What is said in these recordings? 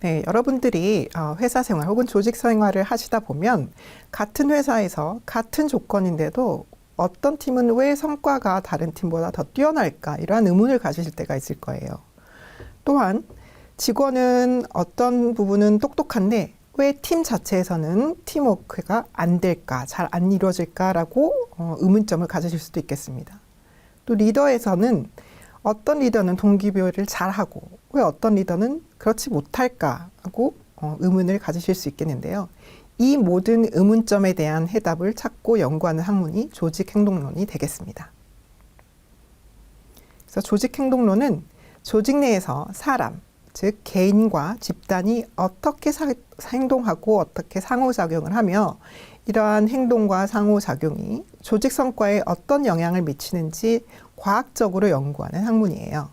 네, 여러분들이 회사 생활 혹은 조직 생활을 하시다 보면 같은 회사에서 같은 조건인데도 어떤 팀은 왜 성과가 다른 팀보다 더 뛰어날까? 이러한 의문을 가지실 때가 있을 거예요. 또한 직원은 어떤 부분은 똑똑한데 왜 팀 자체에서는 팀워크가 안 될까? 잘 안 이루어질까라고 의문점을 가지실 수도 있겠습니다. 또 리더에서는 어떤 리더는 동기부여를 잘하고 왜 어떤 리더는 그렇지 못할까 하고 의문을 가지실 수 있겠는데요. 이 모든 의문점에 대한 해답을 찾고 연구하는 학문이 조직행동론이 되겠습니다. 그래서 조직행동론은 조직 내에서 사람, 즉 개인과 집단이 어떻게 행동하고 어떻게 상호작용을 하며 이러한 행동과 상호작용이 조직 성과에 어떤 영향을 미치는지 과학적으로 연구하는 학문이에요.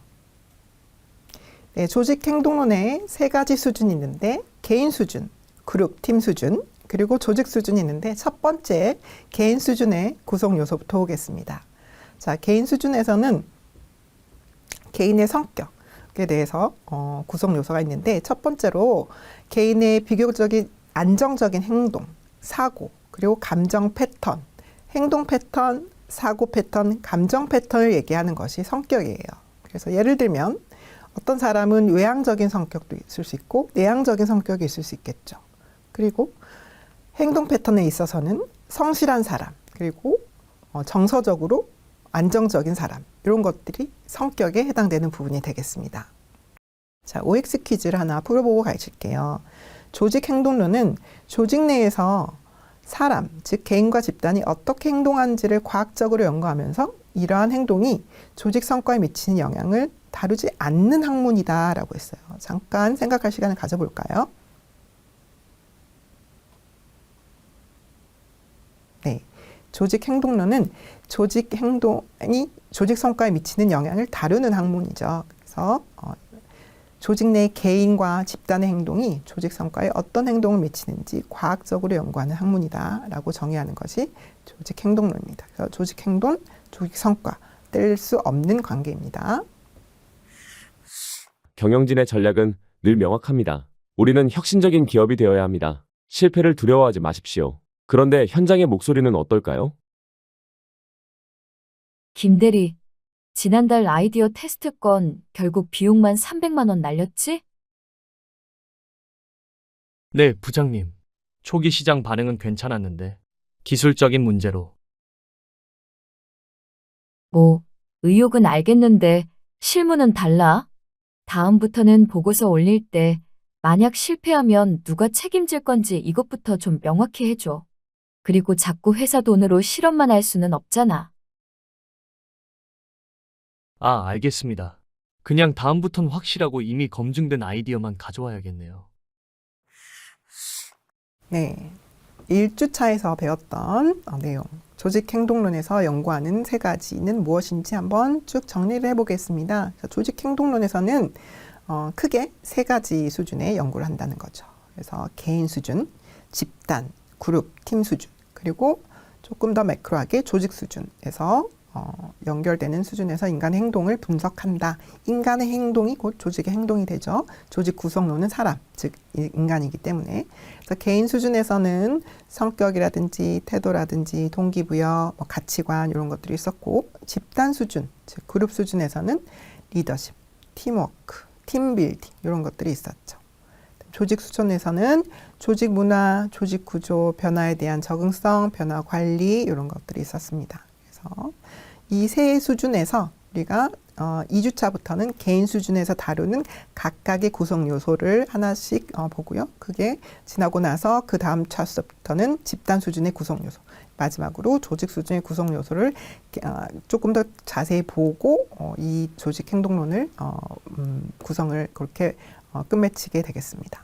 네, 조직 행동론에 세 가지 수준이 있는데 개인 수준, 그룹, 팀 수준, 그리고 조직 수준이 있는데 첫 번째 개인 수준의 구성 요소부터 보겠습니다. 자, 개인 수준에서는 개인의 성격에 대해서 구성 요소가 있는데 첫 번째로 개인의 비교적인 안정적인 행동, 사고, 그리고 감정 패턴, 행동 패턴, 사고 패턴, 감정 패턴을 얘기하는 것이 성격이에요. 그래서 예를 들면 어떤 사람은 외향적인 성격도 있을 수 있고 내향적인 성격이 있을 수 있겠죠. 그리고 행동 패턴에 있어서는 성실한 사람, 그리고 정서적으로 안정적인 사람, 이런 것들이 성격에 해당되는 부분이 되겠습니다. 자, OX 퀴즈를 하나 풀어보고 가실게요. 조직 행동론은 조직 내에서 사람, 즉 개인과 집단이 어떻게 행동하는지를 과학적으로 연구하면서 이러한 행동이 조직 성과에 미치는 영향을 다루지 않는 학문이다라고 했어요. 잠깐 생각할 시간을 가져볼까요? 네, 조직 행동론은 조직 행동이 조직 성과에 미치는 영향을 다루는 학문이죠. 그래서 조직 내 개인과 집단의 행동이 조직 성과에 어떤 행동을 미치는지 과학적으로 연구하는 학문이다라고 정의하는 것이 조직 행동론입니다. 그래서 조직 행동, 조직 성과 뗄 수 없는 관계입니다. 경영진의 전략은 늘 명확합니다. 우리는 혁신적인 기업이 되어야 합니다. 실패를 두려워하지 마십시오. 그런데 현장의 목소리는 어떨까요? 김대리, 지난달 아이디어 테스트 건 결국 비용만 300만 원 날렸지? 네, 부장님. 초기 시장 반응은 괜찮았는데 기술적인 문제로. 뭐, 의욕은 알겠는데 실무는 달라? 다음부터는 보고서 올릴 때 만약 실패하면 누가 책임질 건지 이것부터 좀 명확히 해줘. 그리고 자꾸 회사 돈으로 실험만 할 수는 없잖아. 아, 알겠습니다. 그냥 다음부턴 확실하고 이미 검증된 아이디어만 가져와야겠네요. 네, 1주차에서 배웠던 내용, 조직 행동론에서 연구하는 세 가지는 무엇인지 한번 쭉 정리를 해보겠습니다. 조직 행동론에서는 크게 세 가지 수준의 연구를 한다는 거죠. 그래서 개인 수준, 집단, 그룹, 팀 수준, 그리고 조금 더 매크로하게 조직 수준에서 연결되는 수준에서 인간의 행동을 분석한다. 인간의 행동이 곧 조직의 행동이 되죠. 조직 구성론은 사람, 즉 인간이기 때문에. 그래서 개인 수준에서는 성격이라든지 태도라든지 동기부여, 가치관 이런 것들이 있었고, 집단 수준, 즉 그룹 수준에서는 리더십, 팀워크, 팀빌딩 이런 것들이 있었죠. 조직 수준에서는 조직 문화, 조직 구조, 변화에 대한 적응성, 변화 관리 이런 것들이 있었습니다. 그래서 이 세 수준에서 우리가 2주차부터는 개인 수준에서 다루는 각각의 구성 요소를 하나씩 보고요. 그게 지나고 나서 그 다음 차수부터는 집단 수준의 구성 요소, 마지막으로 조직 수준의 구성 요소를 조금 더 자세히 보고 이 조직 행동론을 구성을 그렇게 끝맺히게 되겠습니다.